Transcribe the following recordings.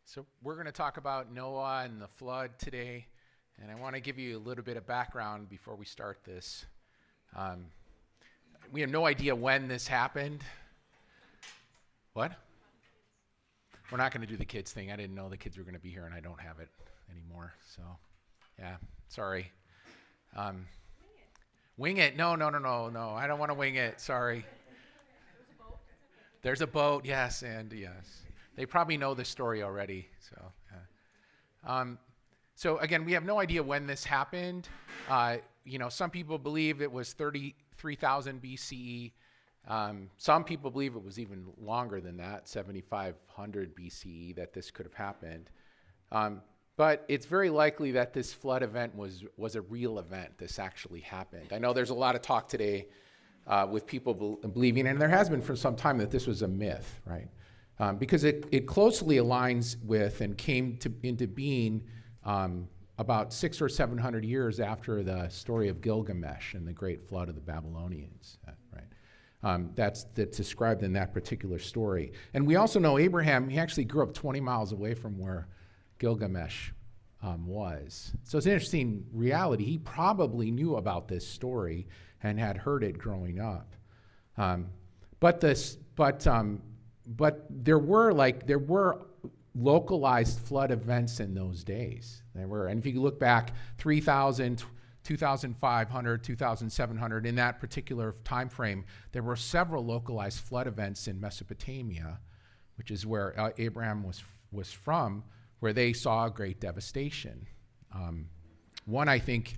So we're going to talk about Noah and the flood today, and I want to give you a little bit of background before we start this. We have no idea when this happened. What? We're not going to do the kids thing. I didn't know the kids were going to be here, and I don't have it anymore. So, yeah, sorry. Wing it. No. I don't want to wing it. Sorry. There's a boat, yes, and yes. They probably know the story already. So again, we have no idea when this happened. Some people believe it was 33,000 BCE. Some people believe it was even longer than that, 7,500 BCE, that this could have happened. But it's very likely that this flood event was a real event. This actually happened. I know there's a lot of talk today with people believing, and there has been for some time, that this was a myth, right? Because it closely aligns with and came into being about 600 or 700 years after the story of Gilgamesh and the great flood of the Babylonians, right? That's described in that particular story. And we also know Abraham, he actually grew up 20 miles away from where Gilgamesh was. So it's an interesting reality. He probably knew about this story and had heard it growing up. But there were localized flood events in those days. And if you look back 3,000, 2,500, 2,700, in that particular time frame, there were several localized flood events in Mesopotamia, which is where Abraham was from, where they saw great devastation. One, I think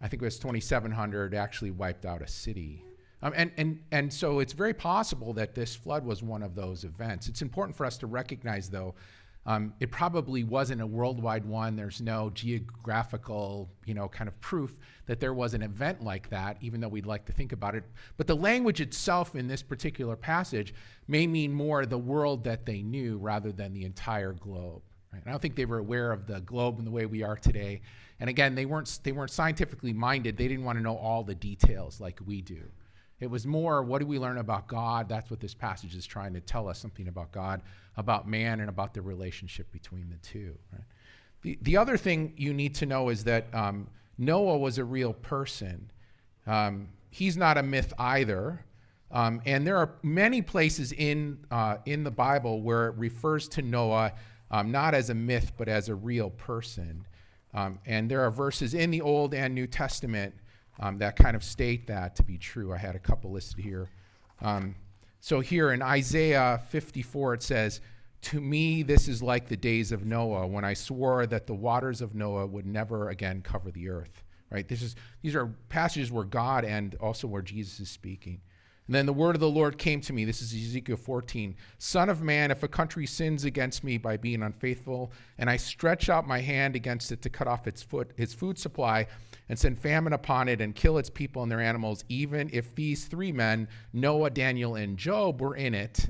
it was 2,700, actually wiped out a city. And so it's very possible that this flood was one of those events. It's important for us to recognize, though, it probably wasn't a worldwide one. There's no geographical, kind of proof that there was an event like that, even though we'd like to think about it. But the language itself in this particular passage may mean more the world that they knew rather than the entire globe. Right? I don't think they were aware of the globe in the way we are today. And again, they weren't scientifically minded. They didn't want to know all the details like we do. It was more, what do we learn about God? That's what this passage is trying to tell us, something about God, about man, and about the relationship between the two. Right? The other thing you need to know is that Noah was a real person. He's not a myth either. And there are many places in the Bible where it refers to Noah not as a myth, but as a real person. And there are verses in the Old and New Testament that kind of state that to be true. I had a couple listed here. So here in Isaiah 54, it says, "To me, this is like the days of Noah, when I swore that the waters of Noah would never again cover the earth." Right? These are passages where God and also where Jesus is speaking. And then the word of the Lord came to me. This is Ezekiel 14. "Son of man, if a country sins against me by being unfaithful, and I stretch out my hand against it to cut off its food supply, and send famine upon it and kill its people and their animals, even if these three men, Noah, Daniel, and Job, were in it,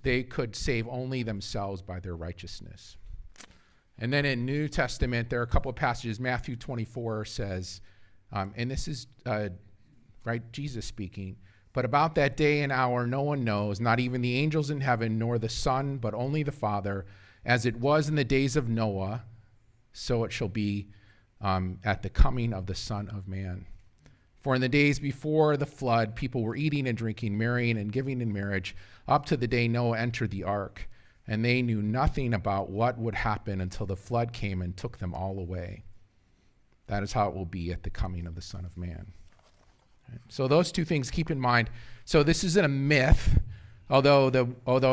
they could save only themselves by their righteousness." And then in New Testament, there are a couple of passages. Matthew 24 says, and this is Jesus speaking, "But about that day and hour no one knows, not even the angels in heaven, nor the Son, but only the Father. As it was in the days of Noah, so it shall be at the coming of the Son of Man. For in the days before the flood, people were eating and drinking, marrying and giving in marriage, up to the day Noah entered the ark. And they knew nothing about what would happen until the flood came and took them all away. That is how it will be at the coming of the Son of Man." So those two things keep in mind. So this isn't a myth, although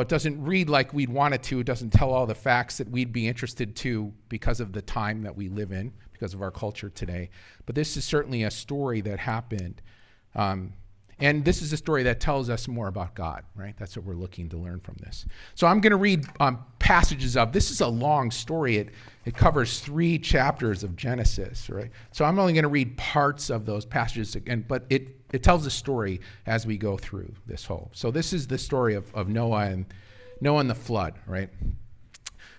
it doesn't read like we'd want it to. It doesn't tell all the facts that we'd be interested to because of the time that we live in, because of our culture today. But this is certainly a story that happened. And this is a story that tells us more about God, right? That's what we're looking to learn from this. So I'm going to read passages of, this is a long story. It covers 3 chapters of Genesis, right? So I'm only going to read parts of those passages again, but it tells a story as we go through this whole. So this is the story of Noah and the flood, right?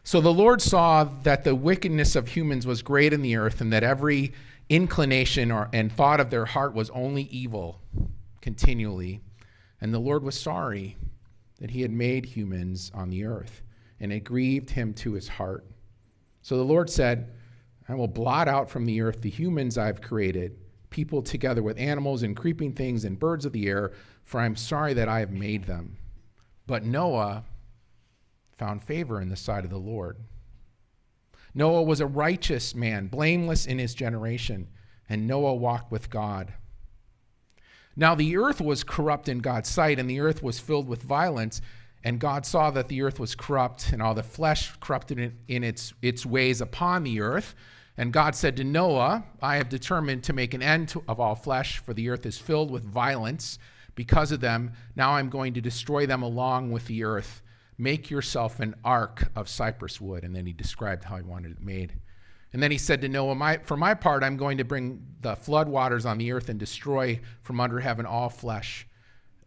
"So the Lord saw that the wickedness of humans was great in the earth, and that every inclination and thought of their heart was only evil continually. And the Lord was sorry that he had made humans on the earth, and it grieved him to his heart. So the Lord said, I will blot out from the earth the humans I've created, people together with animals and creeping things and birds of the air, for I'm sorry that I have made them. But Noah found favor in the sight of the Lord. Noah was a righteous man, blameless in his generation, and Noah walked with God. Now the earth was corrupt in God's sight, and the earth was filled with violence, and God saw that the earth was corrupt, and all the flesh corrupted in its ways upon the earth. And God said to Noah, I have determined to make an end of all flesh, for the earth is filled with violence because of them. Now I'm going to destroy them along with the earth. Make yourself an ark of cypress wood. And then he described how he wanted it made. And then he said to Noah, for my part, I'm going to bring the flood waters on the earth and destroy from under heaven all flesh,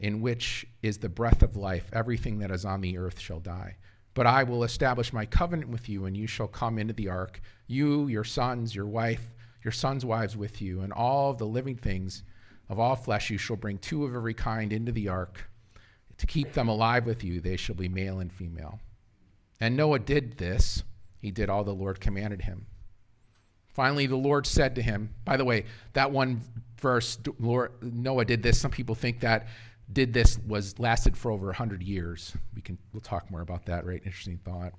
in which is the breath of life. Everything that is on the earth shall die. But I will establish my covenant with you, and you shall come into the ark, you, your sons, your wife, your sons' wives with you, and all the living things of all flesh. You shall bring 2 of every kind into the ark to keep them alive with you. They shall be male and female. And Noah did this. He did all the Lord commanded him. Finally, the Lord said to him, by the way, that one verse, Noah did this. Some people think that did this lasted for over 100 years. We'll talk more about that, right? Interesting thought.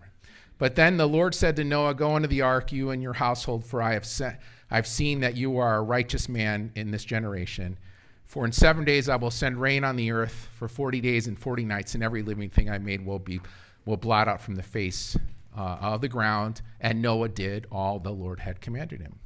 But then the Lord said to Noah, go into the ark, you and your household, for I've seen that you are a righteous man in this generation. For in 7 days I will send rain on the earth for 40 days and 40 nights, and every living thing I made will blot out from the face of the ground. And Noah did all the Lord had commanded him.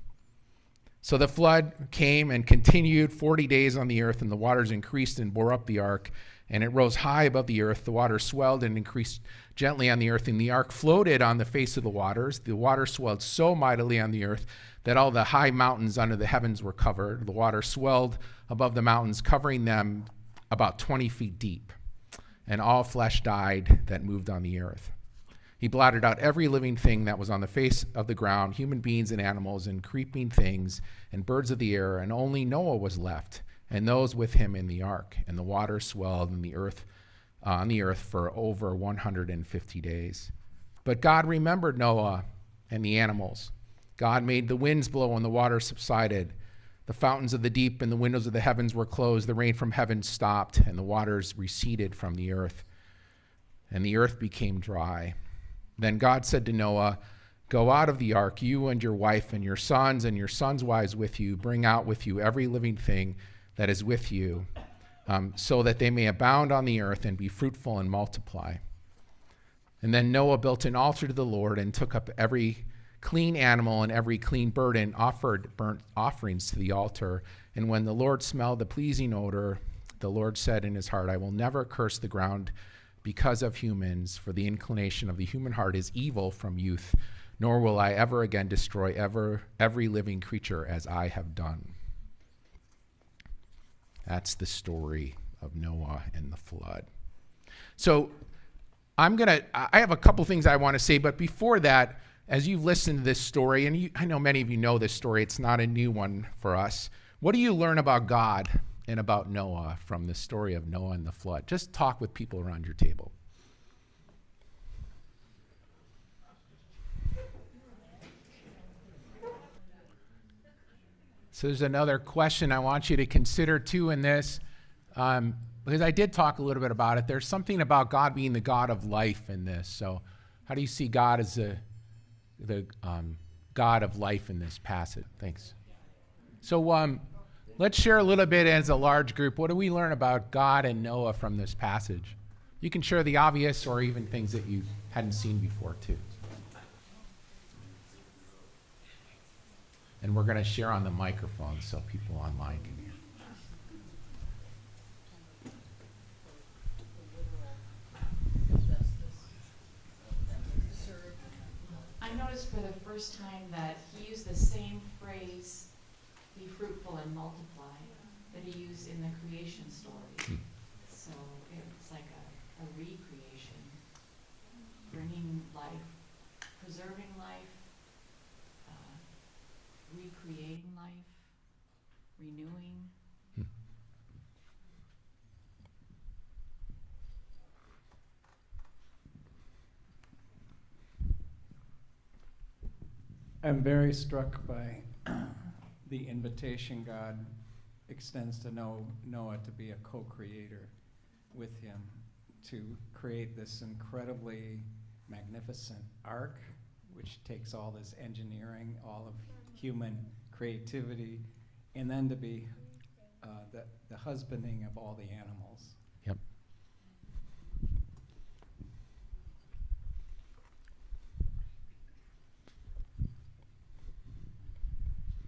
So the flood came and continued 40 days on the earth, and the waters increased and bore up the ark, and it rose high above the earth. The waters swelled and increased gently on the earth, and the ark floated on the face of the waters. The water swelled so mightily on the earth that all the high mountains under the heavens were covered. The water swelled above the mountains, covering them about 20 feet deep, and all flesh died that moved on the earth. He blotted out every living thing that was on the face of the ground, human beings and animals and creeping things and birds of the air, and only Noah was left, and those with him in the ark. And the water swelled on the earth for over 150 days. But God remembered Noah and the animals. God made the winds blow and the water subsided. The fountains of the deep and the windows of the heavens were closed. The rain from heaven stopped, and the waters receded from the earth, and the earth became dry. Then God said to Noah, go out of the ark, you and your wife and your sons' wives with you. Bring out with you every living thing that is with you, so that they may abound on the earth and be fruitful and multiply. And then Noah built an altar to the Lord and took up every clean animal and every clean bird and offered burnt offerings to the altar. And when the Lord smelled the pleasing odor, the Lord said in his heart, I will never curse the ground because of humans, for the inclination of the human heart is evil from youth, nor will I ever again destroy every living creature as I have done. That's the story of Noah and the flood. So I have a couple things I want to say, but before that, as you've listened to this story, and I know many of you know this story, it's not a new one for us. What do you learn about God and about Noah from the story of Noah and the flood? Just talk with people around your table. So there's another question I want you to consider too in this, because I did talk a little bit about it. There's something about God being the God of life in this. So how do you see God as the God of life in this passage? Thanks. So let's share a little bit as a large group. What do we learn about God and Noah from this passage? You can share the obvious or even things that you hadn't seen before too. And we're going to share on the microphone so people online can hear. I noticed for the first time that he used the same phrase, be fruitful and multiply, that he used in the creation story. So it's like a recreation, bringing life, preserving life, recreating life, renewing. I'm very struck by the invitation God extends to Noah to be a co-creator with him, to create this incredibly magnificent ark, which takes all this engineering, all of human creativity, and then to be the husbanding of all the animals. Yep.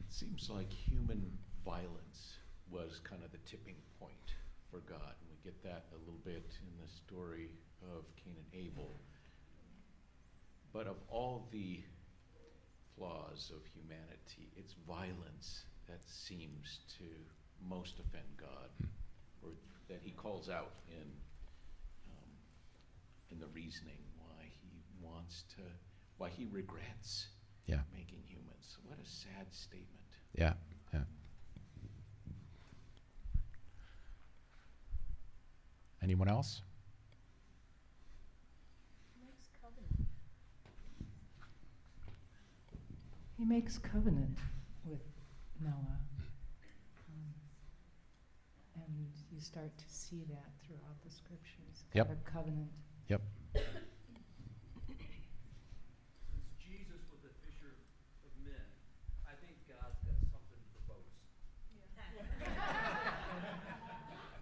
Seems like human violence was kind of the tipping point for God. And we get that a little bit in the story of Cain and Abel. But of all the flaws of humanity, it's violence that seems to most offend God, or that he calls out in the reasoning why he regrets making humans. What a sad statement. Yeah. Yeah. Anyone else? He makes covenant with Noah. And you start to see that throughout the scriptures. Yep. God of covenant. Yep. Since Jesus was a fisher of men, I think God's got something for boats.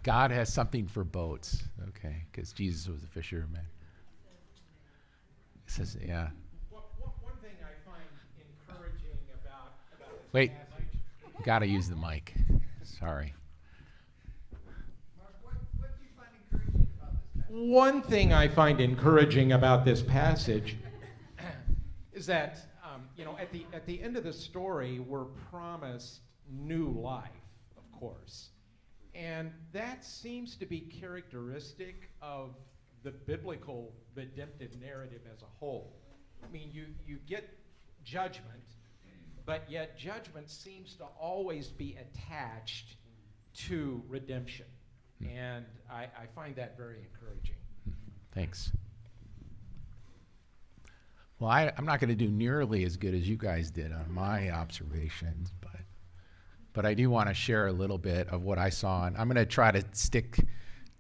God has something for boats. Okay, because Jesus was a fisherman. It says, yeah. One thing I find encouraging about this Wait. passage. You got to use the mic. Sorry. Mark, what do you find encouraging about this passage? One thing I find encouraging about this passage is that at the end of the story, we're promised new life, of course, and that seems to be characteristic of the biblical redemptive narrative as a whole. I mean, you get judgment, but yet judgment seems to always be attached to redemption. And I find that very encouraging. Thanks. Well, I'm not going to do nearly as good as you guys did on my observations, but I do want to share a little bit of what I saw, and I'm going to try to stick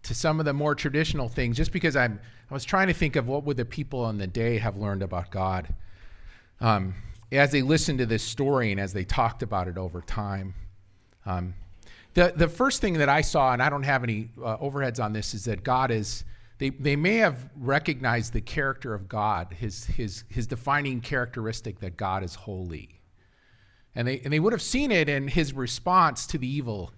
to some of the more traditional things, just because I was trying to think of what would the people on the day have learned about God as they listened to this story and as they talked about it over time. The first thing that I saw, and I don't have any overheads on this, is that God is. They may have recognized the character of God, his defining characteristic that God is holy. And they would have seen it in his response to the evil,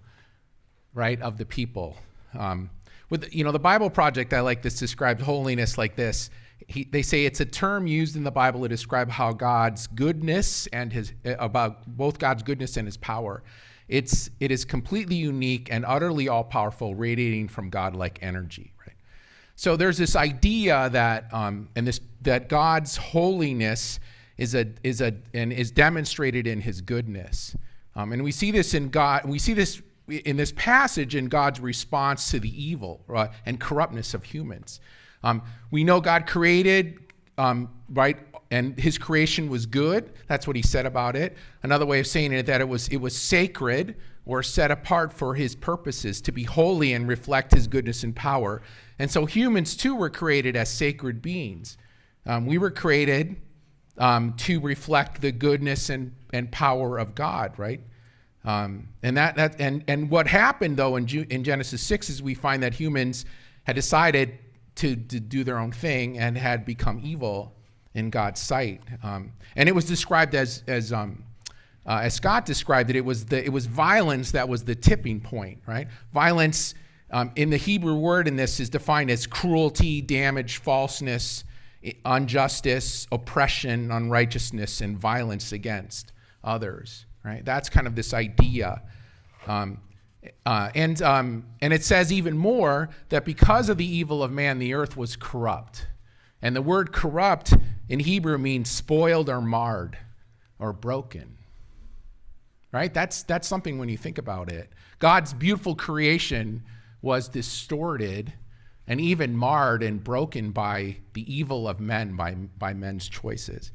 right, of the people. The Bible Project, I like this, describes holiness like this. They say it's a term used in the Bible to describe how God's goodness and about both God's goodness and his power. It is completely unique and utterly all-powerful, radiating from God-like energy, right? So there's this idea that that God's holiness is demonstrated in his goodness, and we see this in God. We see this in this passage in God's response to the evil and corruptness of humans. We know God created, right, and his creation was good. That's what he said about it. Another way of saying it, that it was sacred or set apart for his purposes, to be holy and reflect his goodness and power. And so humans too were created as sacred beings. We were created to reflect the goodness and power of God, right? And what happened though in Genesis 6 is we find that humans had decided to do their own thing and had become evil in God's sight. And it was described as Scott described it, it was violence that was the tipping point, right? Violence in the Hebrew word in this is defined as cruelty, damage, falseness, injustice, oppression, unrighteousness, and violence against others, right? That's kind of this idea. And it says even more that because of the evil of man, the earth was corrupt. And the word corrupt in Hebrew means spoiled or marred or broken, right? That's something when you think about it. God's beautiful creation was distorted and even marred and broken by the evil of men, by men's choices.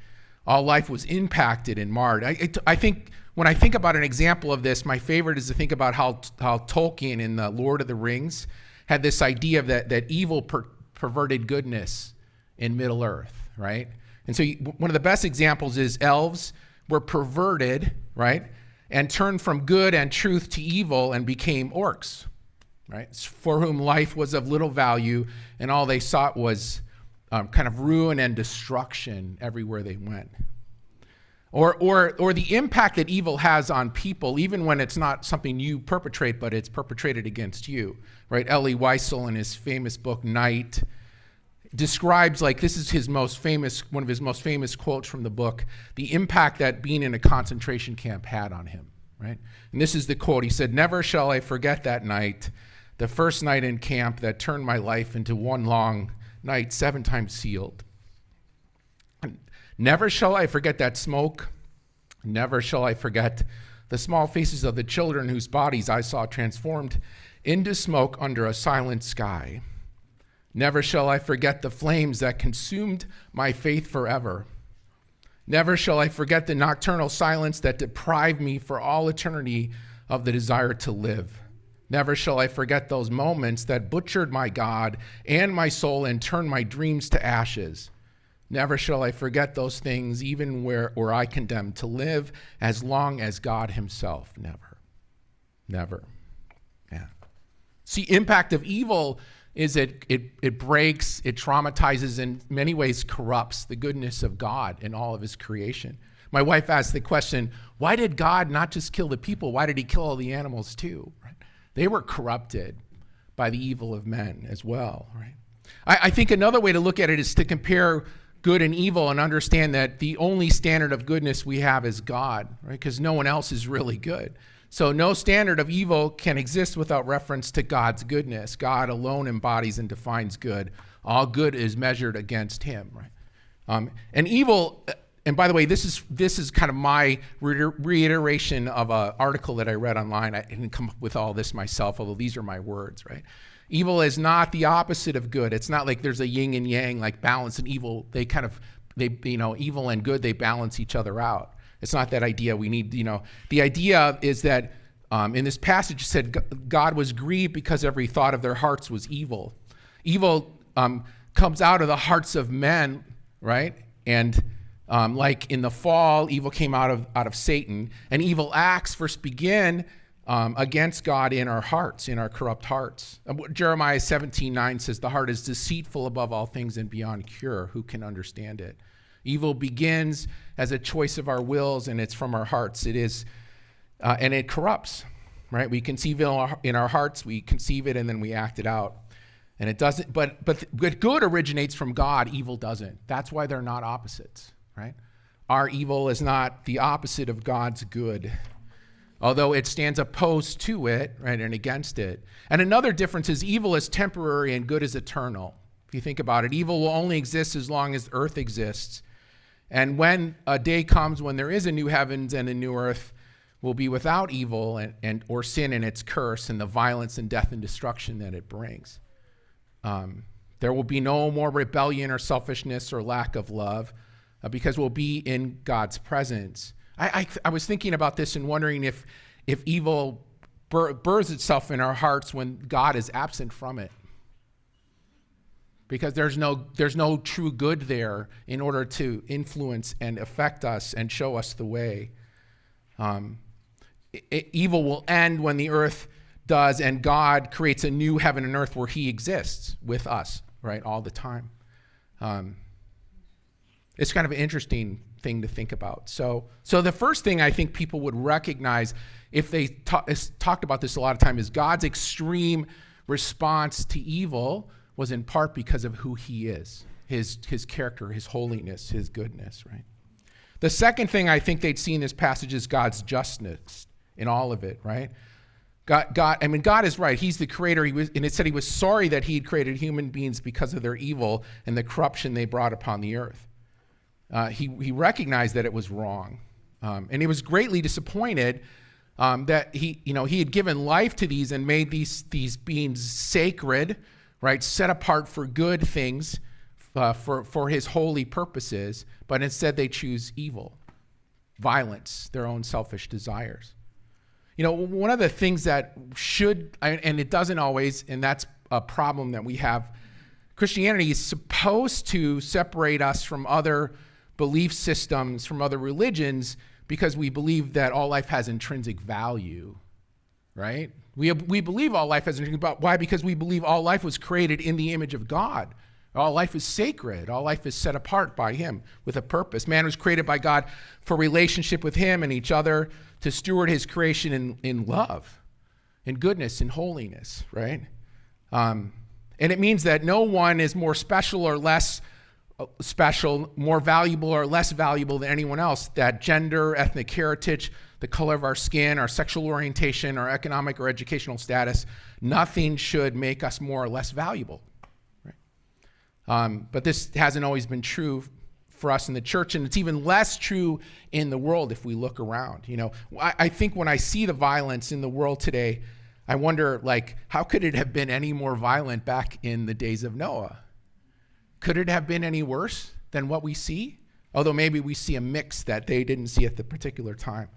All life was impacted and marred. I think when I think about an example of this, my favorite is to think about how Tolkien in the Lord of the Rings had this idea of that evil perverted goodness in Middle Earth, right? And so one of the best examples is elves were perverted, right, and turned from good and truth to evil and became orcs, right, for whom life was of little value and all they sought was kind of ruin and destruction everywhere they went. Or the impact that evil has on people, even when it's not something you perpetrate, but it's perpetrated against you, right? Elie Wiesel in his famous book, Night, describes, like, this is one of his most famous quotes from the book, the impact that being in a concentration camp had on him, right? And this is the quote. He said, "Never shall I forget that night, the first night in camp that turned my life into one long night, 7 times sealed. Never shall I forget that smoke. Never shall I forget the small faces of the children whose bodies I saw transformed into smoke under a silent sky. Never shall I forget the flames that consumed my faith forever. Never shall I forget the nocturnal silence that deprived me for all eternity of the desire to live. Never shall I forget those moments that butchered my God and my soul and turned my dreams to ashes. Never shall I forget those things, even where I condemned to live as long as God himself. Never. Never. Yeah. See, impact of evil is it breaks, it traumatizes, in many ways corrupts the goodness of God in all of his creation. My wife asked the question, why did God not just kill the people? Why did he kill all the animals too? Right? They were corrupted by the evil of men as well. Right? I think another way to look at it is to compare good and evil and understand that the only standard of goodness we have is God, right? Because no one else is really good. So no standard of evil can exist without reference to God's goodness. God alone embodies and defines good. All good is measured against him, right? And evil, and by the way, this is kind of my reiteration of an article that I read online. I didn't come up with all this myself, although these are my words, right? Evil is not the opposite of good. It's not like there's a yin and yang, like balance and evil. Evil and good, they balance each other out. It's not that idea. We need, the idea is that in this passage it said God was grieved because every thought of their hearts was evil. Evil comes out of the hearts of men, right? And like in the fall, evil came out of Satan, and evil acts first begin against God in our hearts, in our corrupt hearts. Jeremiah 17:9 says, "The heart is deceitful above all things and beyond cure. Who can understand it?" Evil begins as a choice of our wills, and it's from our hearts. It is, and it corrupts, right? We conceive it in our hearts, we conceive it, and then we act it out. And it doesn't, but good originates from God, evil doesn't. That's why they're not opposites, right? Our evil is not the opposite of God's good, although it stands opposed to it, right, and against it. And another difference is evil is temporary and good is eternal. If you think about it, evil will only exist as long as earth exists. And when a day comes when there is a new heavens and a new earth, will be without evil or sin and its curse and the violence and death and destruction that it brings. There will be no more rebellion or selfishness or lack of love because we'll be in God's presence. I was thinking about this and wondering if evil births itself in our hearts when God is absent from it. Because there's no true good there in order to influence and affect us and show us the way. Evil will end when the earth does, and God creates a new heaven and earth where he exists with us, right, all the time. It's kind of an interesting thing to think about. So the first thing I think people would recognize if they talked about this a lot of time is God's extreme response to evil was in part because of who he is, his character, his holiness, his goodness, right? The second thing I think they'd see in this passage is God's justness in all of it, right? God is right. He's the creator. And it said he was sorry that he had created human beings because of their evil and the corruption they brought upon the earth. He recognized that it was wrong. And he was greatly disappointed that he had given life to these and made these beings sacred, right, set apart for good things, for his holy purposes, but instead they choose evil, violence, their own selfish desires. You know, one of the things that should, and it doesn't always, and that's a problem that we have, Christianity is supposed to separate us from other belief systems, from other religions, because we believe that all life has intrinsic value, right? We believe all life has intrinsic value. Why? Because we believe all life was created in the image of God. All life is sacred. All life is set apart by him with a purpose. Man was created by God for relationship with him and each other, to steward his creation in love, in goodness, in holiness, right? And it means that no one is more special or less special, more valuable or less valuable than anyone else. That gender, ethnic heritage, the color of our skin, our sexual orientation, our economic or educational status, nothing should make us more or less valuable. But this hasn't always been true for us in the church, and it's even less true in the world if we look around. You know, I think when I see the violence in the world today, I wonder, like, how could it have been any more violent back in the days of Noah? Could it have been any worse than what we see? Although maybe we see a mix that they didn't see at the particular time.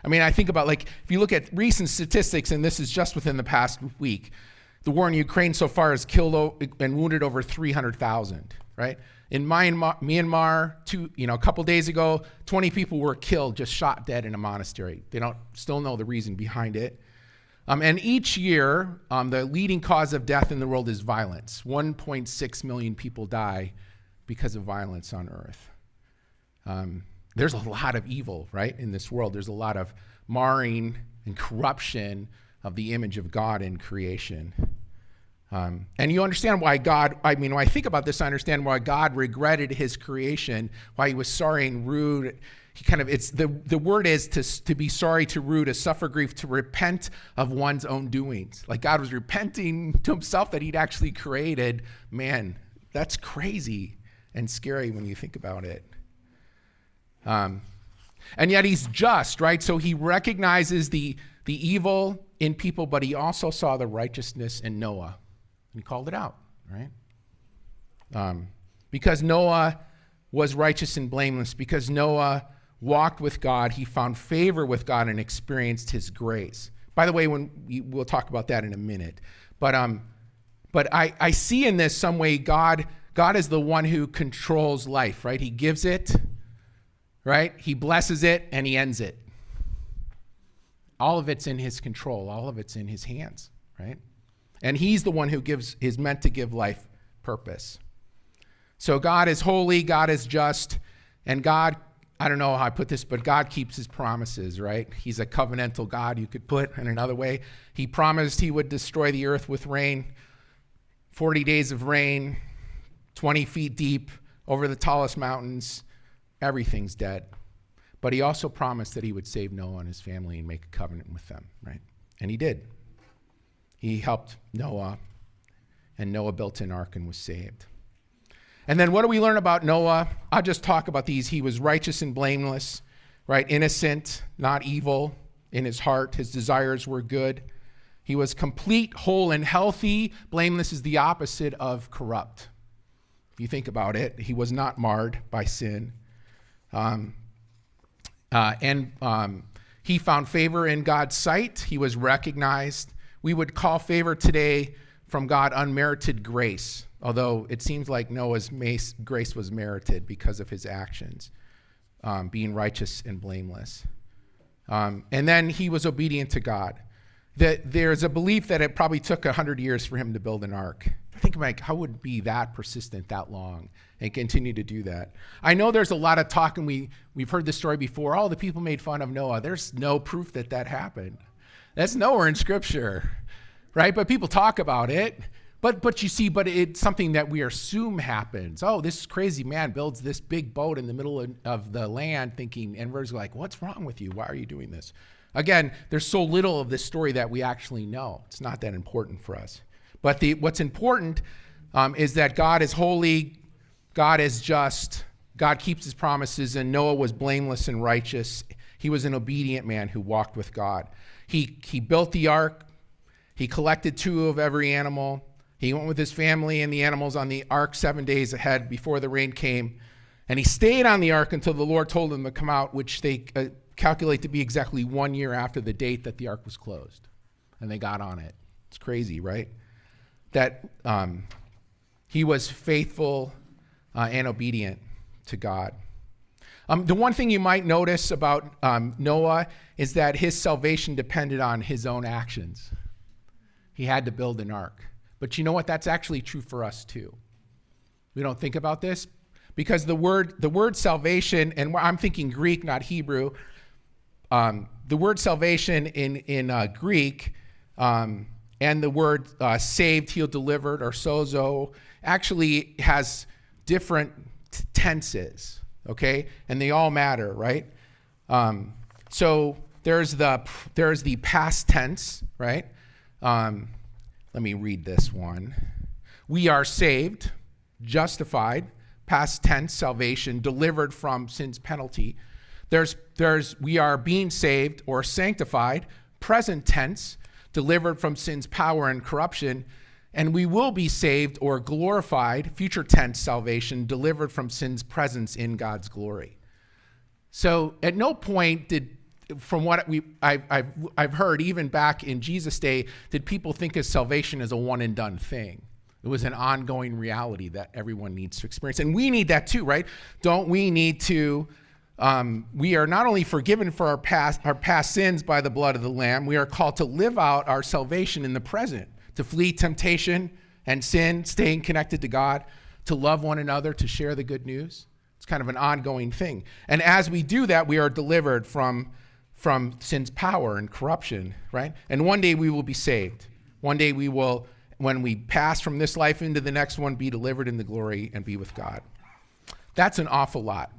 I mean, I think about, like, if you look at recent statistics, and this is just within the past week, the war in Ukraine so far has killed and wounded over 300,000, right? In Myanmar, a couple days ago, 20 people were killed, just shot dead in a monastery. They don't still know the reason behind it. And each year, the leading cause of death in the world is violence. 1.6 million people die because of violence on earth. There's a lot of evil, right, in this world. There's a lot of marring and corruption of the image of God in creation. And you understand why God, when I think about this, I understand why God regretted his creation, why he was sorry and rude. The word is to be sorry, to rue, to suffer grief, to repent of one's own doings. Like God was repenting to himself that he'd actually created man. That's crazy and scary when you think about it. And yet he's just, right? So he recognizes the evil in people, but he also saw the righteousness in Noah. And he called it out, right? Because Noah was righteous and blameless, because Noah walked with God, he found favor with God and experienced his grace. By the way, we'll talk about that in a minute. But I see in this some way God is the one who controls life, right? He gives it, right? He blesses it, and he ends it. All of it's in his control. All of it's in his hands, right? And he's the one who is meant to give life purpose. So God is holy, God is just, and God, I don't know how I put this, but God keeps his promises, right? He's a covenantal God, you could put in another way. He promised he would destroy the earth with rain, 40 days of rain, 20 feet deep, over the tallest mountains. Everything's dead. But he also promised that he would save Noah and his family and make a covenant with them, right? And he did. He helped Noah, and Noah built an ark and was saved. And then what do we learn about Noah? I'll just talk about these. He was righteous and blameless, right? Innocent, not evil in his heart. His desires were good. He was complete, whole, and healthy. Blameless is the opposite of corrupt. If you think about it, he was not marred by sin. He found favor in God's sight. He was recognized. We would call favor today from God unmerited grace, although it seems like Noah's grace was merited because of his actions, being righteous and blameless. And then he was obedient to God. There's a belief that it probably took 100 years for him to build an ark. I think, like, how would it be that persistent that long and continue to do that? I know there's a lot of talk, and we've heard this story before. Oh, the people made fun of Noah. There's no proof that happened. That's nowhere in Scripture, right? But people talk about it. But you see, but it's something that we assume happens. Oh, this crazy man builds this big boat in the middle of the land, thinking, and we're like, what's wrong with you? Why are you doing this? Again, there's so little of this story that we actually know. It's not that important for us. But what's important is that God is holy, God is just, God keeps his promises, and Noah was blameless and righteous. He was an obedient man who walked with God. He built the ark. He collected 2 of every animal. He went with his family and the animals on the ark 7 days ahead before the rain came. And he stayed on the ark until the Lord told him to come out, which they calculate to be exactly 1 year after the date that the ark was closed. And they got on it. It's crazy, right? That he was faithful and obedient to God. The one thing you might notice about Noah is that his salvation depended on his own actions. He had to build an ark. But you know what? That's actually true for us too. We don't think about this because the word salvation, and I'm thinking Greek, not Hebrew. The word salvation in Greek and the word saved, healed, delivered, or sozo actually has different tenses, okay? And they all matter, right? So there's the past tense, right? Let me read this one. We are saved, justified, past tense, salvation, delivered from sin's penalty. We are being saved or sanctified, present tense, delivered from sin's power and corruption, and we will be saved or glorified, future tense salvation, delivered from sin's presence in God's glory. So at no point from what I've heard, even back in Jesus' day, did people think of salvation as a one and done thing. It was an ongoing reality that everyone needs to experience. And we need that too, right? Don't we need to, we are not only forgiven for our past sins by the blood of the Lamb, we are called to live out our salvation in the present, to flee temptation and sin, staying connected to God, to love one another, to share the good news. It's kind of an ongoing thing. And as we do that, we are delivered from sin's power and corruption, right? And one day we will be saved. One day we will, when we pass from this life into the next one, be delivered in the glory and be with God. That's an awful lot,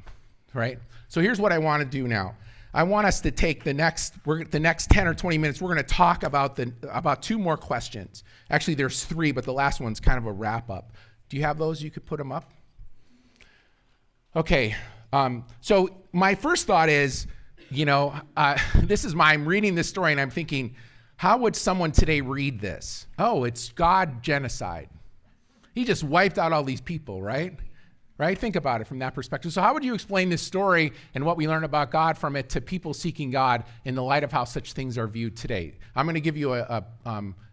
right? So here's what I want to do now. I want us to take the next 10 or 20 minutes. We're going to talk about two more questions. Actually, there's three, but the last one's kind of a wrap up. Do you have those? You could put them up. Okay. So my first thought is, I'm reading this story and I'm thinking, how would someone today read this? Oh, it's God genocide. He just wiped out all these people, right? Right? Think about it from that perspective. So how would you explain this story and what we learn about God from it to people seeking God in the light of how such things are viewed today? I'm going to give you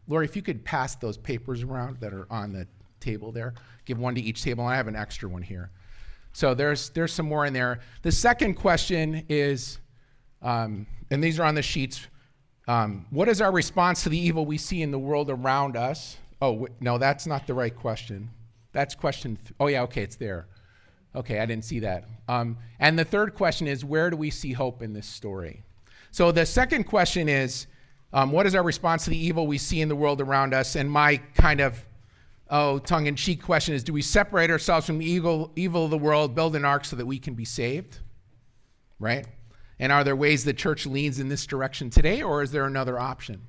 Lori, if you could pass those papers around that are on the table there. Give one to each table. I have an extra one here. So there's some more in there. The second question is, and these are on the sheets. What is our response to the evil we see in the world around us? Oh, no, that's not the right question. That's question, okay, it's there. Okay, I didn't see that. And the third question is, where do we see hope in this story? So the second question is, what is our response to the evil we see in the world around us? And my kind of, tongue-in-cheek question is, do we separate ourselves from the evil of the world, build an ark so that we can be saved? Right? And are there ways the church leans in this direction today, or is there another option?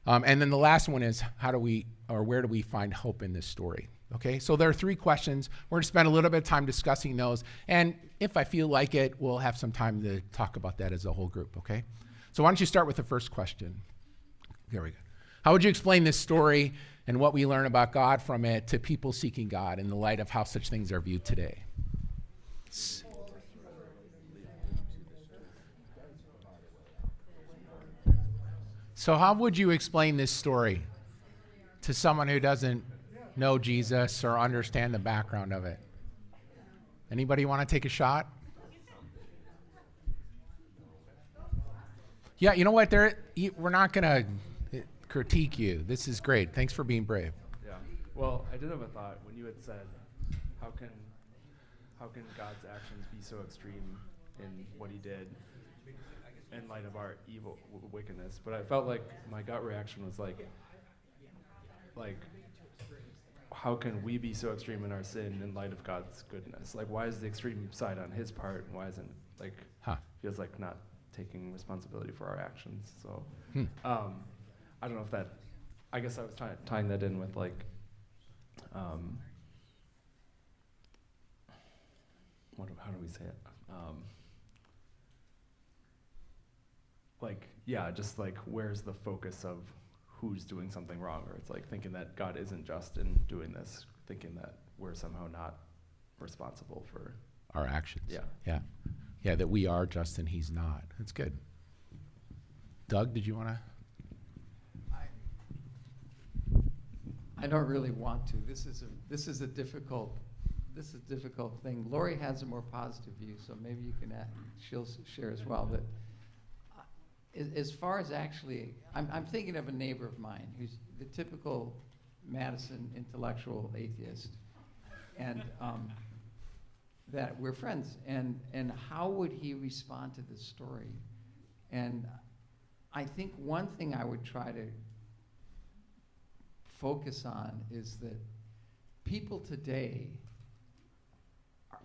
And then the last one is, where do we find hope in this story? Okay, so there are three questions. We're going to spend a little bit of time discussing those. And if I feel like it, we'll have some time to talk about that as a whole group, okay? So why don't you start with the first question? There we go. How would you explain this story and what we learn about God from it to people seeking God in the light of how such things are viewed today? So how would you explain this story to someone who doesn't know Jesus or understand the background of it? Anybody want to take a shot? Yeah, you know what? We're not going to critique you. This is great. Thanks for being brave. Yeah. Well, I did have a thought when you had said, how can God's actions be so extreme in what he did in light of our evil wickedness? But I felt like my gut reaction was like, how can we be so extreme in our sin in light of God's goodness? Like, why is the extreme side on his part, and why isn't feels like not taking responsibility for our actions? So, I don't know if that. I guess I was tying that in with how do we say it? Just where's the focus of who's doing something wrong, or it's like thinking that God isn't just in doing this, thinking that we're somehow not responsible for Our actions. Yeah. Yeah. Yeah, that we are just and he's not. That's good. Doug, did you want to? I don't really want to. This is a difficult thing. Lori has a more positive view, so maybe you can she'll share as well. But as far as actually, I'm thinking of a neighbor of mine who's the typical Madison intellectual atheist, and that we're friends. And how would he respond to this story? And I think one thing I would try to focus on is that people today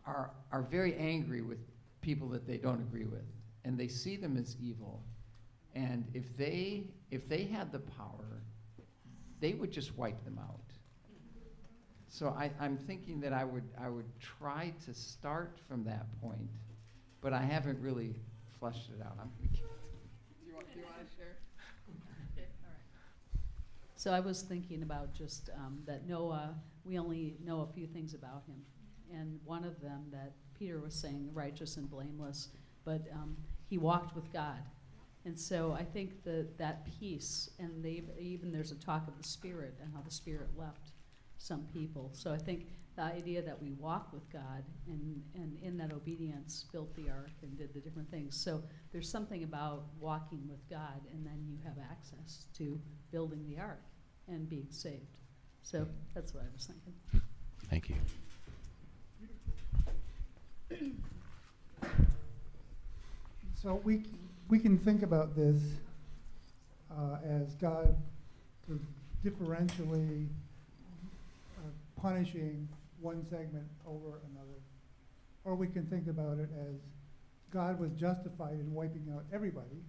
are very angry with people that they don't agree with, and they see them as evil. And if they had the power, they would just wipe them out. So I'm thinking that I would try to start from that point, but I haven't really fleshed it out. Do you want to share? Okay, all right. So I was thinking about just that Noah, we only know a few things about him. And one of them that Peter was saying, righteous and blameless, but he walked with God. And so I think that peace, and even there's a talk of the Spirit and how the Spirit left some people. So I think the idea that we walk with God and in that obedience built the ark and did the different things. So there's something about walking with God, and then you have access to building the ark and being saved. So that's what I was thinking. Thank you. So we can think about this as God sort of differentially punishing one segment over another. Or we can think about it as God was justified in wiping out everybody,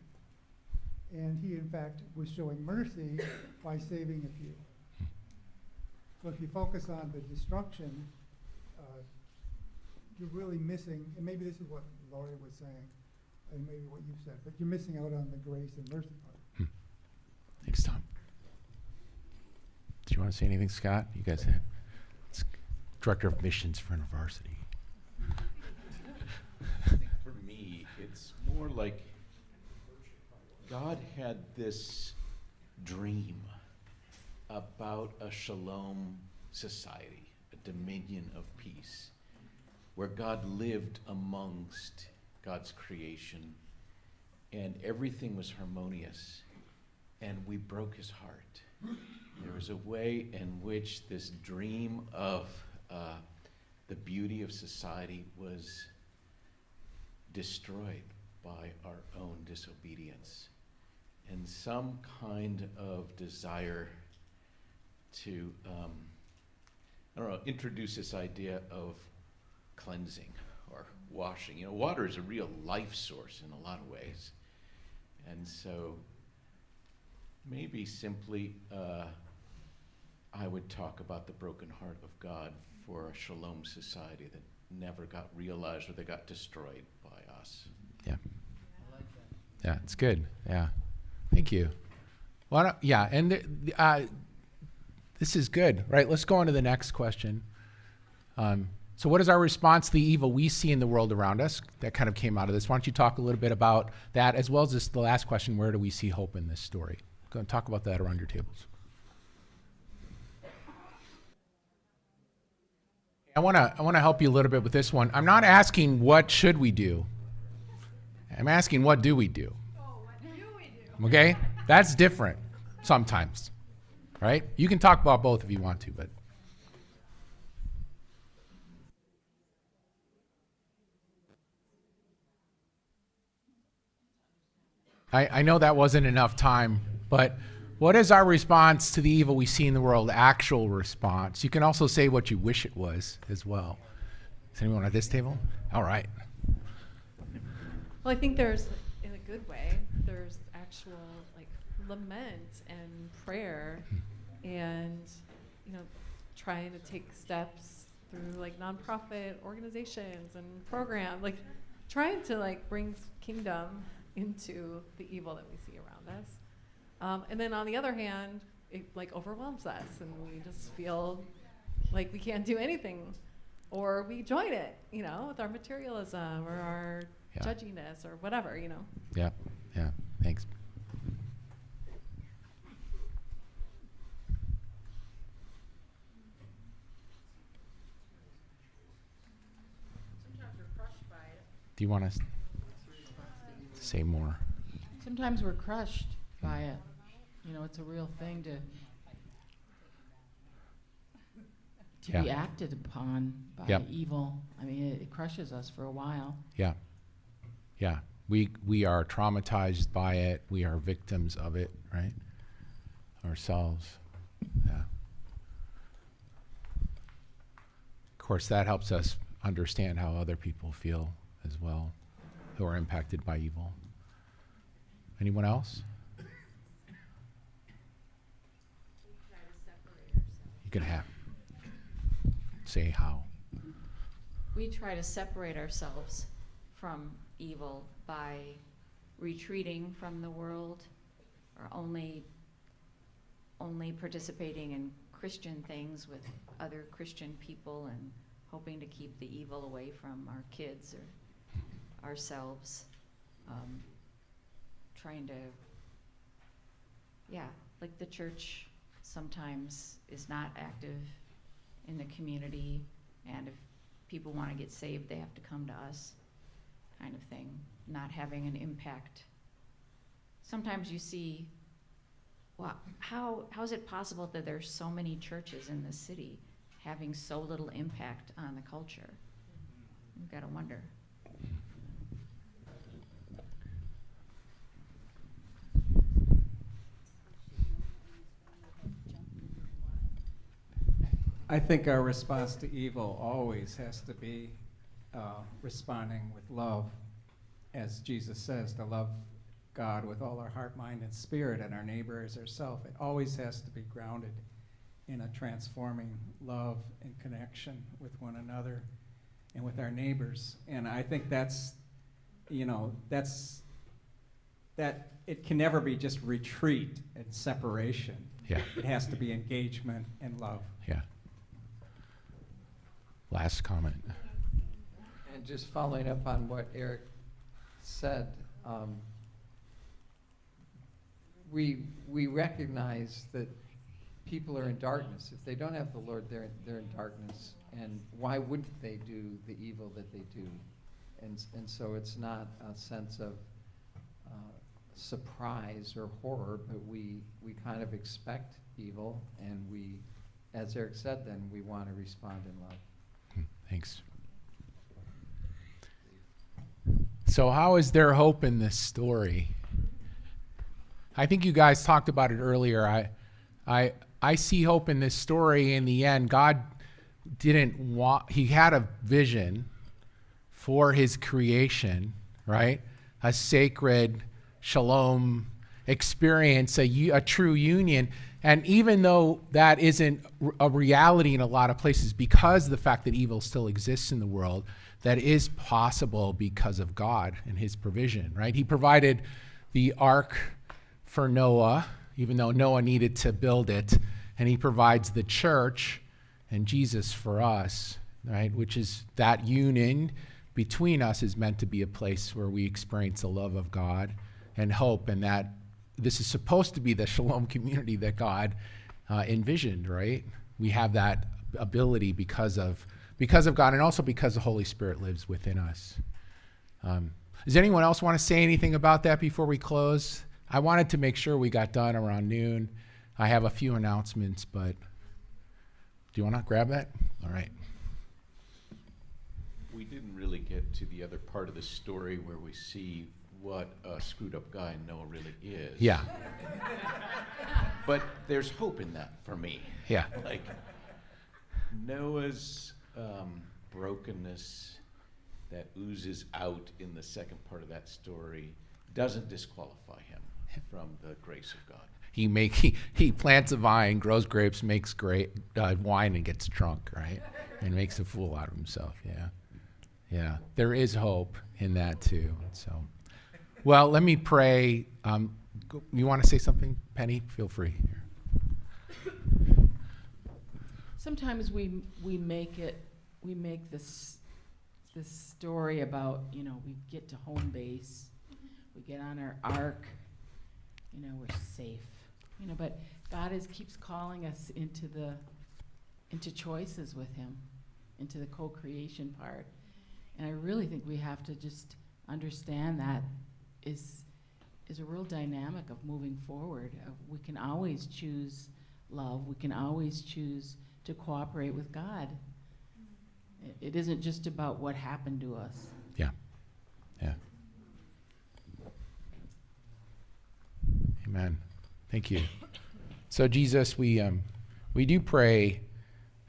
and he in fact was showing mercy by saving a few. So if you focus on the destruction, you're really missing, and maybe this is what Laurie was saying, and maybe what you've said, but you're missing out on the grace and mercy part. Thanks, Tom. Do you want to say anything, Scott? You guys had Director of Missions for InterVarsity. I think for me, it's more like God had this dream about a shalom society, a dominion of peace, where God lived amongst God's creation and everything was harmonious, and we broke his heart. There was a way in which this dream of the beauty of society was destroyed by our own disobedience, and some kind of desire to, introduce this idea of cleansing or washing. You know, water is a real life source in a lot of ways. And so maybe simply I would talk about the broken heart of God for a shalom society that never got realized or that got destroyed by us. Yeah. I like that. Yeah, it's good. Yeah. Thank you. Well, yeah, and this is good, right? Let's go on to the next question. So what is our response to the evil we see in the world around us? That kind of came out of this. Why don't you talk a little bit about that, as well as this, the last question, where do we see hope in this story? Go and talk about that around your tables. I want to help you a little bit with this one. I'm not asking what should we do. I'm asking what do we do? Oh, what do we do? Okay? That's different sometimes, right? You can talk about both if you want to, but. I know that wasn't enough time, but what is our response to the evil we see in the world? Actual response. You can also say what you wish it was as well. Is anyone at this table? All right. Well, I think there's, in a good way, there's actual like lament and prayer, and trying to take steps through like nonprofit organizations and programs, like trying to like bring kingdom into the evil that we see around us. And then on the other hand, it like overwhelms us, and we just feel like we can't do anything, or we join it, with our materialism or our judginess or whatever, Yeah, thanks. Sometimes we're crushed by it. Do you want to say more? Sometimes we're crushed by it. It's a real thing to be acted upon by evil. I mean, it crushes us for a while. Yeah. We are traumatized by it. We are victims of it, right? Ourselves. Yeah. Of course, that helps us understand how other people feel as well, who are impacted by evil. Anyone else? You can say how. We try to separate ourselves from evil by retreating from the world, or only participating in Christian things with other Christian people and hoping to keep the evil away from our kids or ourselves. Trying to, like the church sometimes is not active in the community, and if people want to get saved, they have to come to us, kind of thing, not having an impact. Sometimes you see, well, how is it possible that there's so many churches in the city having so little impact on the culture? You've got to wonder. I think our response to evil always has to be responding with love, as Jesus says, to love God with all our heart, mind, and spirit, and our neighbor as ourselves. It always has to be grounded in a transforming love and connection with one another and with our neighbors. And I think that it can never be just retreat and separation. Yeah. It has to be engagement and love. Yeah. Last comment. And just following up on what Eric said, we recognize that people are in darkness. If they don't have the Lord, they're in darkness. And why wouldn't they do the evil that they do? And so it's not a sense of surprise or horror, but we kind of expect evil, and we, as Eric said, then we want to respond in love. Thanks. So how is there hope in this story? I think you guys talked about it earlier. I see hope in this story. In the end, God he had a vision for his creation, right? A sacred shalom experience, a true union. And even though that isn't a reality in a lot of places, because of the fact that evil still exists in the world, that is possible because of God and his provision, right? He provided the ark for Noah, even though Noah needed to build it, and he provides the church and Jesus for us, right? Which is that union between us is meant to be a place where we experience the love of God and hope, and that this is supposed to be the shalom community that God envisioned, right? We have that ability because of God, and also because the Holy Spirit lives within us. Does anyone else want to say anything about that before we close? I wanted to make sure we got done around noon. I have a few announcements, but do you want to grab that? All right. We didn't really get to the other part of the story where we see what a screwed up guy Noah really is. Yeah. But there's hope in that for me. Yeah. Like Noah's brokenness that oozes out in the second part of that story doesn't disqualify him from the grace of God. He plants a vine, grows grapes, makes wine, and gets drunk, right? And makes a fool out of himself. Yeah. There is hope in that too. So, well, let me pray You want to say something, Penny? Feel free. Sometimes we make this story about, we get to home base, we get on our ark, we're safe, but God keeps calling us into choices with him, into the co-creation part. And I really think we have to just understand that is a real dynamic of moving forward. We can always choose love. We can always choose to cooperate with God. It isn't just about what happened to us. Yeah. Amen. Thank you. So Jesus, we do pray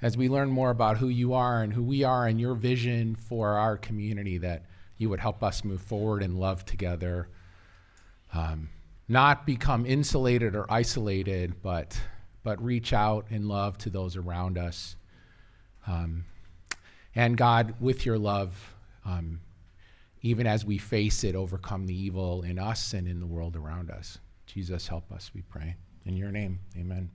as we learn more about who you are and who we are and your vision for our community, that you would help us move forward in love together, not become insulated or isolated, but reach out in love to those around us. And God, with your love, even as we face it, overcome the evil in us and in the world around us. Jesus, help us, we pray. In your name, amen.